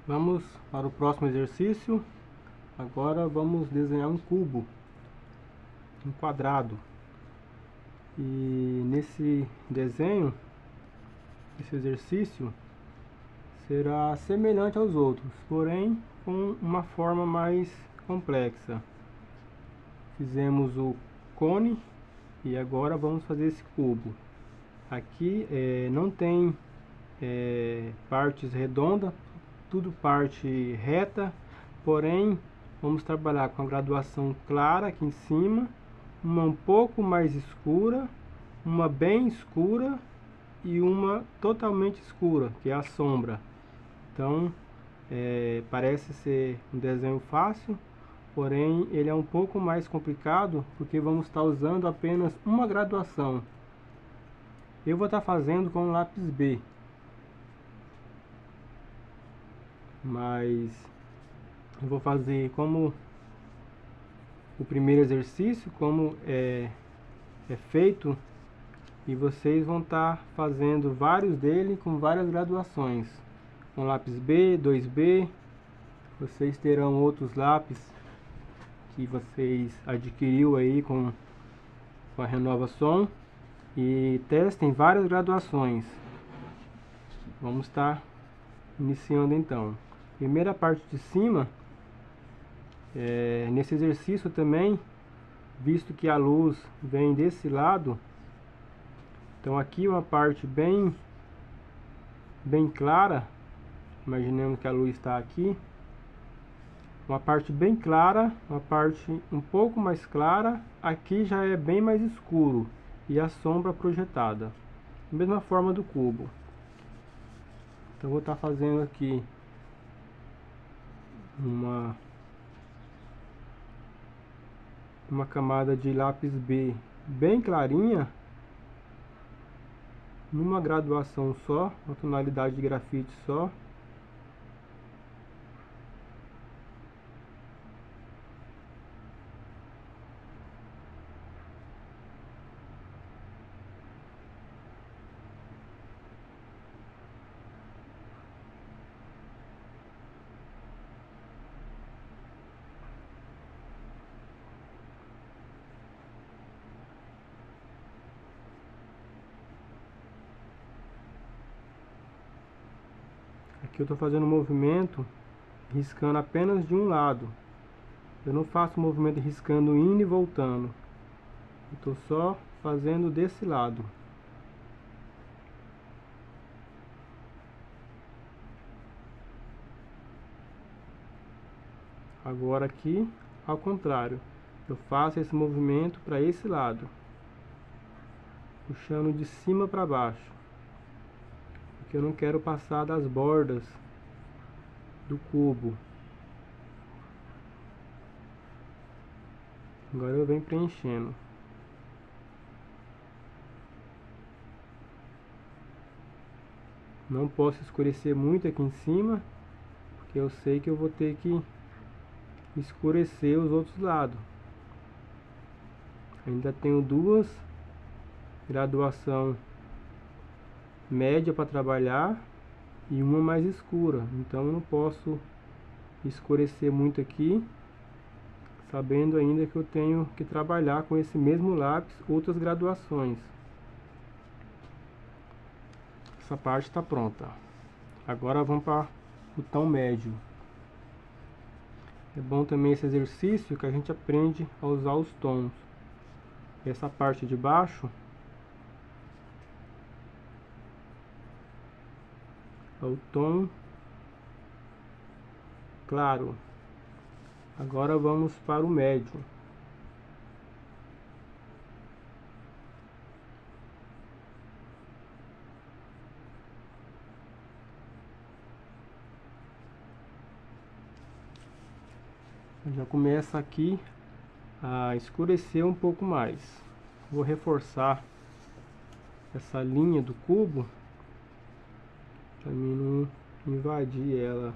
Vamos para o próximo exercício. Agora vamos desenhar um cubo, um quadrado. E nesse desenho, esse exercício será semelhante aos outros, porém com uma forma mais complexa. Fizemos o cone e agora vamos fazer esse cubo. Aqui não tem partes redondas, tudo parte reta, porém vamos trabalhar com a graduação clara aqui em cima, uma um pouco mais escura, uma bem escura e uma totalmente escura, que é a sombra. Então parece ser um desenho fácil, porém ele é um pouco mais complicado porque vamos estar usando apenas uma graduação. Eu vou estar fazendo com lápis B, mas eu vou fazer como o primeiro exercício, como é feito, e vocês vão estar fazendo vários dele com várias graduações, com lápis B, 2B. Vocês terão outros lápis que vocês adquiriu aí com a Renovação, e testem várias graduações. Vamos estar iniciando então. Primeira parte de cima, nesse exercício também, visto que a luz vem desse lado, então aqui uma parte bem clara, imaginemos que a luz está aqui, uma parte bem clara, uma parte um pouco mais clara, aqui já é bem mais escuro, e a sombra projetada, da mesma forma do cubo. Então vou estar fazendo aqui uma camada de lápis B bem clarinha, numa graduação só, uma tonalidade de grafite só. Aqui eu estou fazendo um movimento riscando apenas de um lado. Eu não faço movimento riscando indo e voltando. Estou só fazendo desse lado. Agora aqui, ao contrário. Eu faço esse movimento para esse lado, puxando de cima para baixo, porque eu não quero passar das bordas do cubo. Agora eu venho preenchendo. Não posso escurecer muito aqui em cima, porque eu sei que eu vou ter que escurecer os outros lados. Ainda tenho duas graduação média para trabalhar e uma mais escura, então eu não posso escurecer muito aqui, sabendo ainda que eu tenho que trabalhar com esse mesmo lápis outras graduações. Essa parte está pronta. Agora vamos para o tom médio. É bom também esse exercício que a gente aprende a usar os tons. Essa parte de baixo é o tom claro. Agora vamos para o médio. Já começa aqui a escurecer um pouco mais. Vou reforçar essa linha do cubo para mim não invadir ela.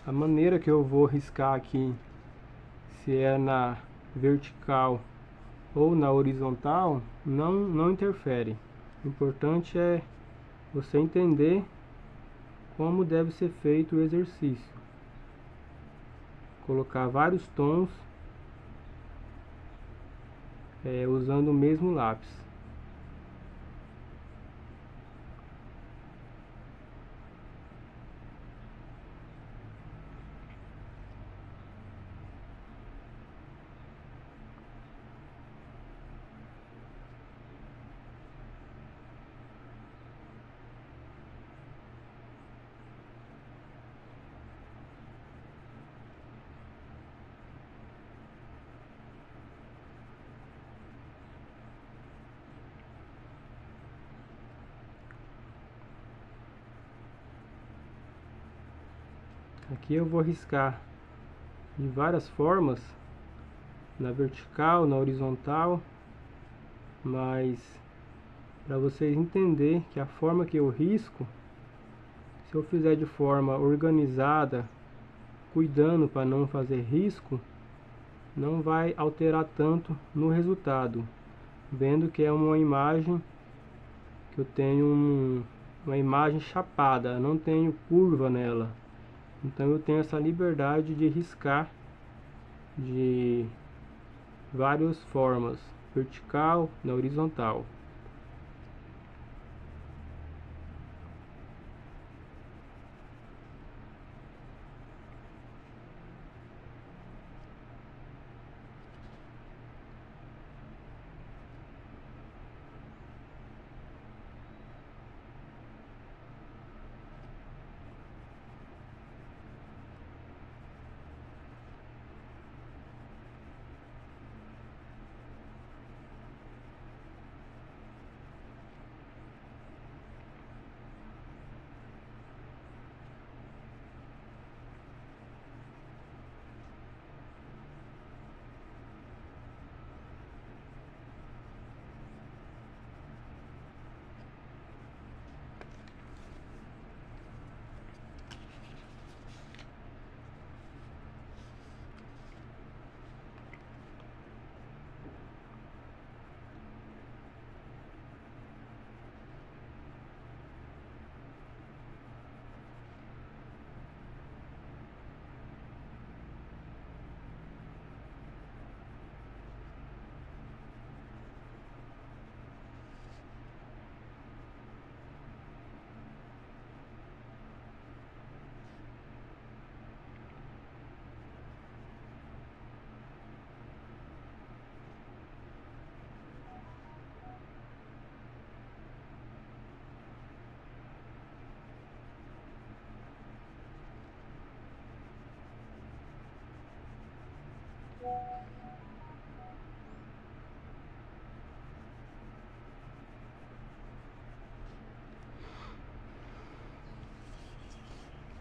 A maneira que eu vou riscar aqui, se é na vertical ou na horizontal, não interfere. O importante é você entender como deve ser feito o exercício. Colocar vários tons usando o mesmo lápis. Aqui eu vou riscar de várias formas, na vertical, na horizontal, mas para vocês entenderem que a forma que eu risco, se eu fizer de forma organizada, cuidando para não fazer risco, não vai alterar tanto no resultado. Vendo que é uma imagem que eu tenho uma imagem chapada, não tenho curva nela. Então eu tenho essa liberdade de riscar de várias formas, vertical, na horizontal.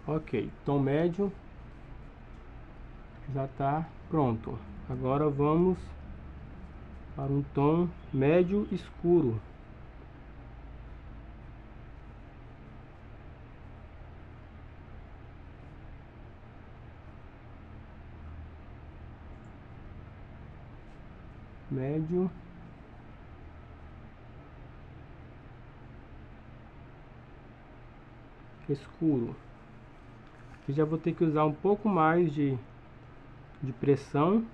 Ok, tom médio já está pronto. Agora vamos para um tom médio escuro. Médio escuro. Aqui já vou ter que usar um pouco mais de pressão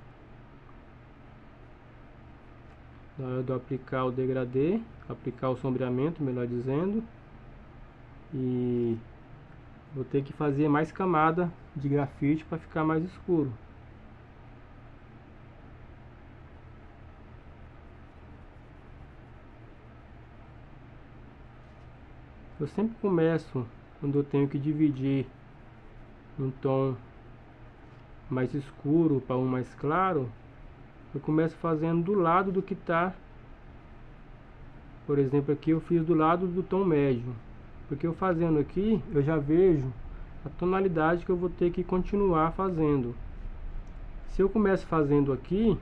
na hora de aplicar o degradê, aplicar o sombreamento, melhor dizendo, e vou ter que fazer mais camada de grafite para ficar mais escuro. Eu sempre começo quando eu tenho que dividir um tom mais escuro para um mais claro, eu começo fazendo do lado do que está. Por exemplo, aqui eu fiz do lado do tom médio, porque eu fazendo aqui eu já vejo a tonalidade que eu vou ter que continuar fazendo. Se eu começo fazendo aqui,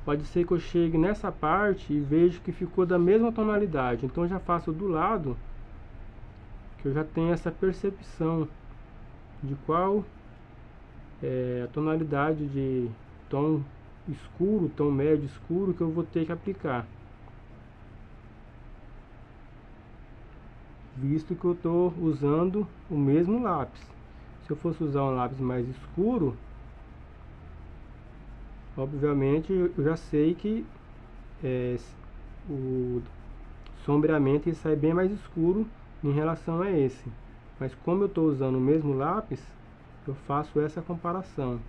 pode ser que eu chegue nessa parte e vejo que ficou da mesma tonalidade. Então eu já faço do lado que eu já tenho essa percepção de qual é a tonalidade de tom escuro, tom médio escuro que eu vou ter que aplicar, visto que eu estou usando o mesmo lápis. Se eu fosse usar um lápis mais escuro, obviamente eu já sei que o sombreamento ele sai bem mais escuro em relação a esse. Mas como eu estou usando o mesmo lápis, eu faço essa comparação.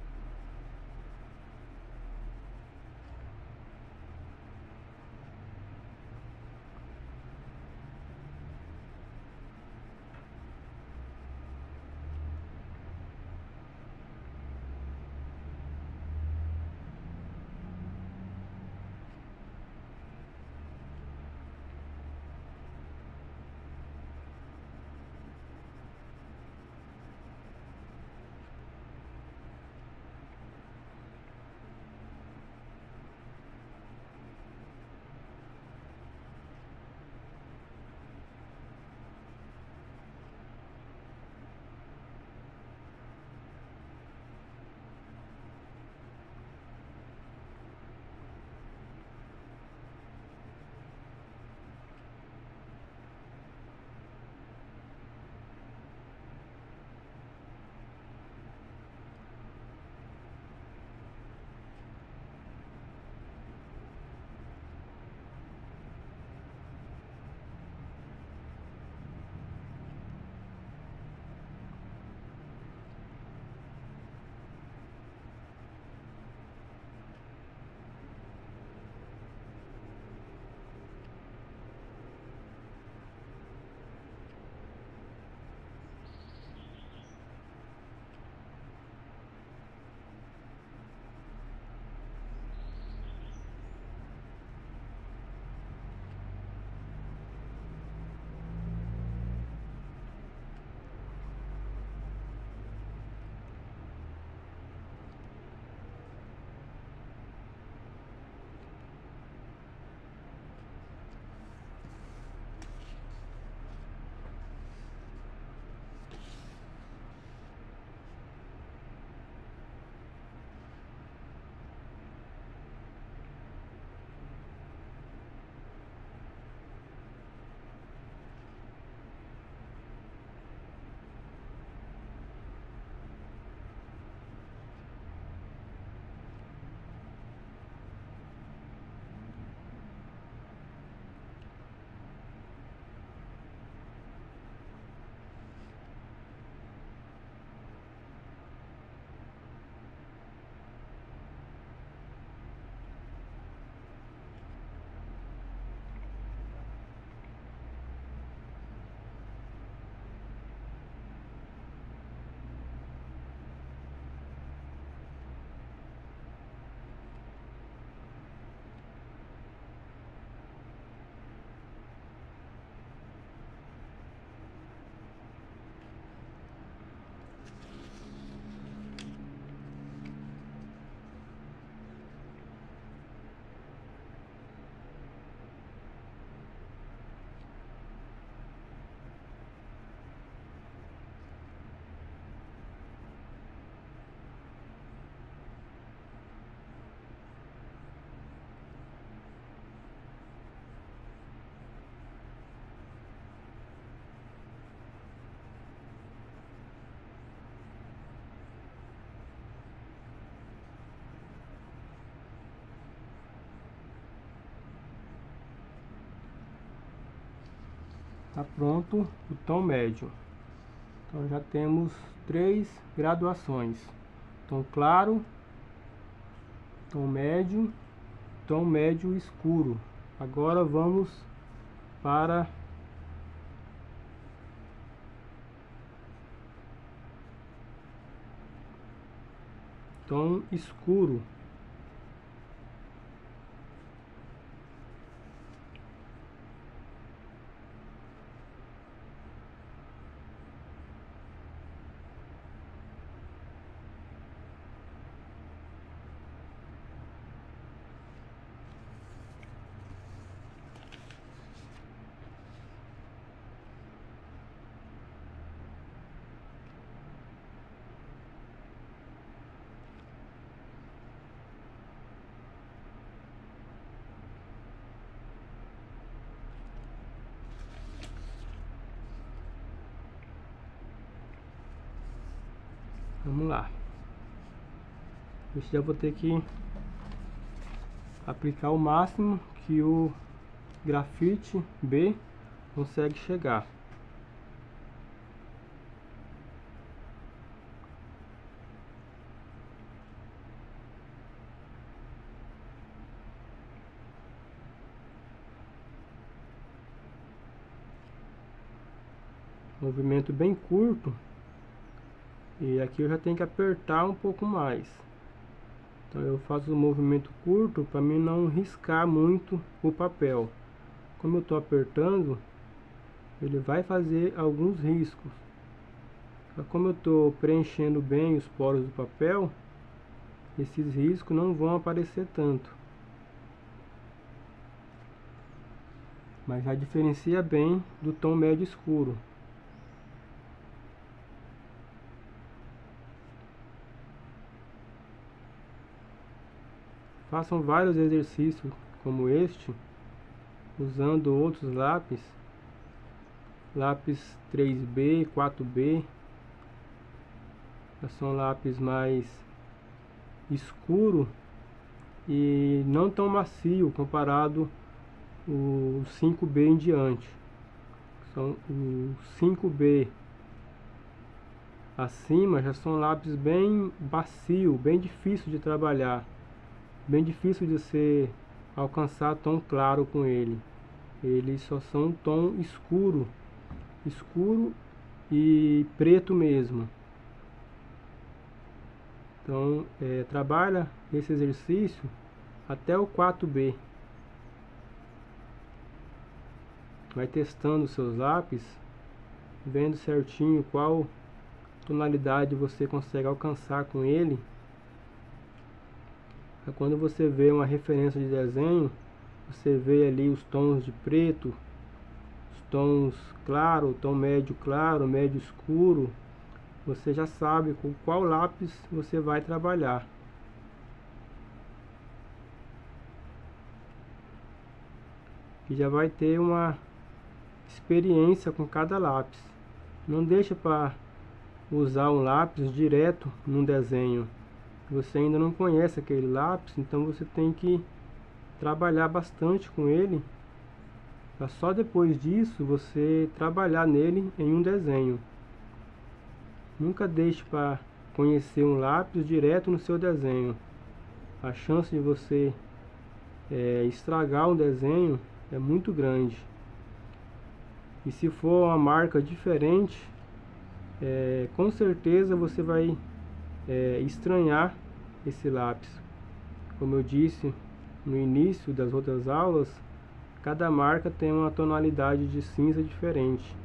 Está pronto o tom médio. Então já temos 3 graduações: tom claro, tom médio escuro. Agora vamos para tom escuro. Vamos lá. Eu já vou ter que aplicar o máximo que o grafite B consegue chegar. Movimento bem curto, e aqui eu já tenho que apertar um pouco mais. Então eu faço um movimento curto para mim não riscar muito o papel. Como eu estou apertando, ele vai fazer alguns riscos. Como eu estou preenchendo bem os poros do papel, esses riscos não vão aparecer tanto. Mas já diferencia bem do tom médio escuro. Façam vários exercícios como este, usando outros lápis, lápis 3B, 4B, são lápis mais escuro e não tão macio comparado o 5B em diante. São o 5B acima já são lápis bem macio, bem difícil de trabalhar, bem difícil de você alcançar tom claro com ele. Eles só são tom escuro, escuro e preto mesmo. Então trabalha esse exercício até o 4B. Vai testando os seus lápis, vendo certinho qual tonalidade você consegue alcançar com ele. Quando você vê uma referência de desenho, você vê ali os tons de preto, os tons claro, tom médio claro, médio escuro. Você já sabe com qual lápis você vai trabalhar. E já vai ter uma experiência com cada lápis. Não deixa para usar um lápis direto num desenho. Você ainda não conhece aquele lápis, então você tem que trabalhar bastante com ele, para só depois disso você trabalhar nele em um desenho. Nunca deixe para conhecer um lápis direto no seu desenho. A chance de você estragar um desenho é muito grande. E se for uma marca diferente, com certeza você vai estranhar esse lápis. Como eu disse no início das outras aulas, cada marca tem uma tonalidade de cinza diferente.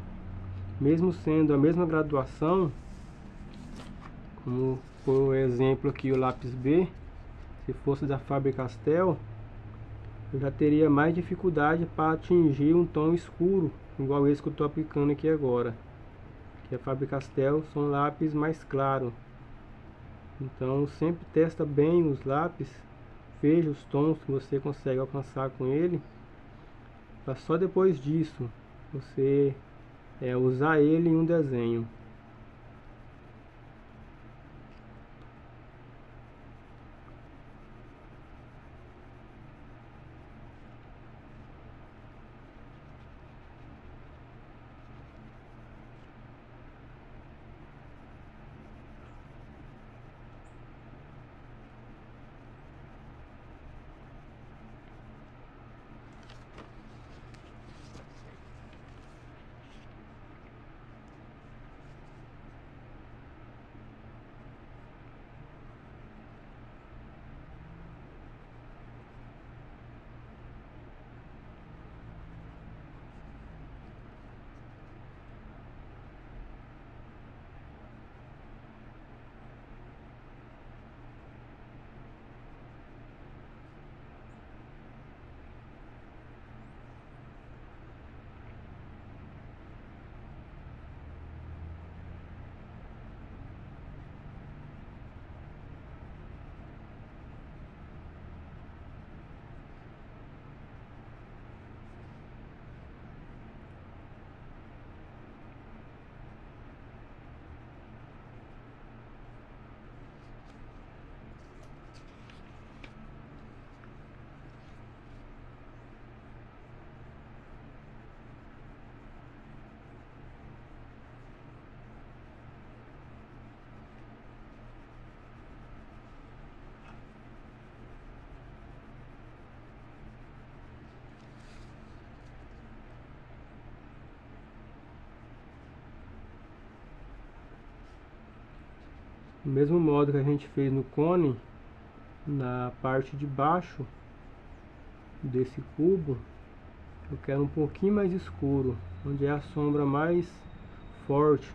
Mesmo sendo a mesma graduação, como por exemplo aqui o lápis B, se fosse da Faber-Castell, eu já teria mais dificuldade para atingir um tom escuro, igual esse que eu estou aplicando aqui agora. Que a Faber-Castell são lápis mais claros. Então sempre testa bem os lápis, veja os tons que você consegue alcançar com ele, para só depois disso você usar ele em um desenho. Do mesmo modo que a gente fez no cone, na parte de baixo desse cubo, eu quero um pouquinho mais escuro, onde é a sombra mais forte.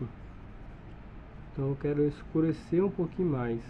Então eu quero escurecer um pouquinho mais.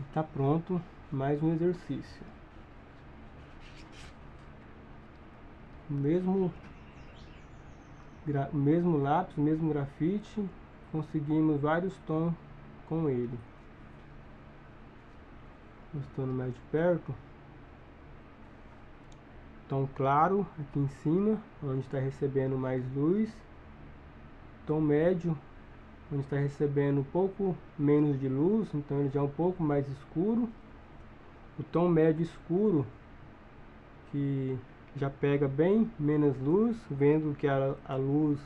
Está pronto mais um exercício. Mesmo lápis, mesmo grafite, conseguimos vários tons com ele. Mostrando mais de perto. Tom claro aqui em cima, onde está recebendo mais luz. Tom médio, onde está recebendo um pouco menos de luz, então ele já é um pouco mais escuro. O tom médio escuro, que já pega bem menos luz, vendo que a luz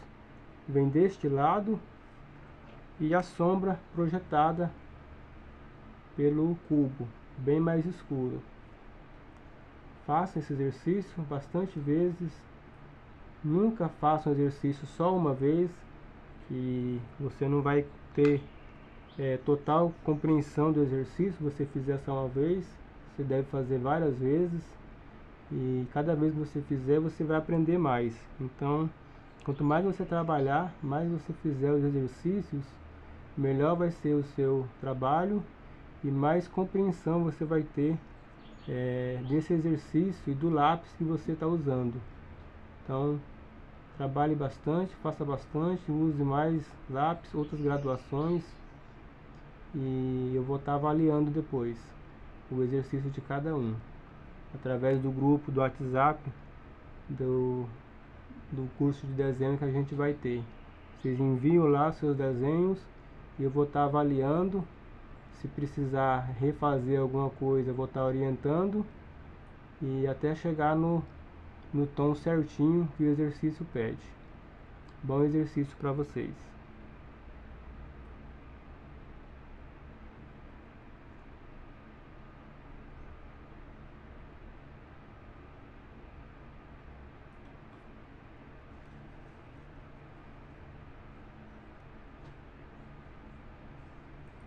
vem deste lado. E a sombra projetada pelo cubo, bem mais escuro. Faça esse exercício bastante vezes. Nunca faça um exercício só uma vez, que você não vai ter total compreensão do exercício. Se você fizer só uma vez, você deve fazer várias vezes, e cada vez que você fizer, você vai aprender mais. Então, quanto mais você trabalhar, mais você fizer os exercícios, melhor vai ser o seu trabalho e mais compreensão você vai ter desse exercício e do lápis que você está usando. Então, trabalhe bastante, faça bastante, use mais lápis, outras graduações, e eu vou estar avaliando depois o exercício de cada um, através do grupo do WhatsApp do curso de desenho que a gente vai ter. Vocês enviam lá seus desenhos e eu vou estar avaliando. Se precisar refazer alguma coisa, eu vou estar orientando, e até chegar no tom certinho que o exercício pede. Bom exercício para vocês.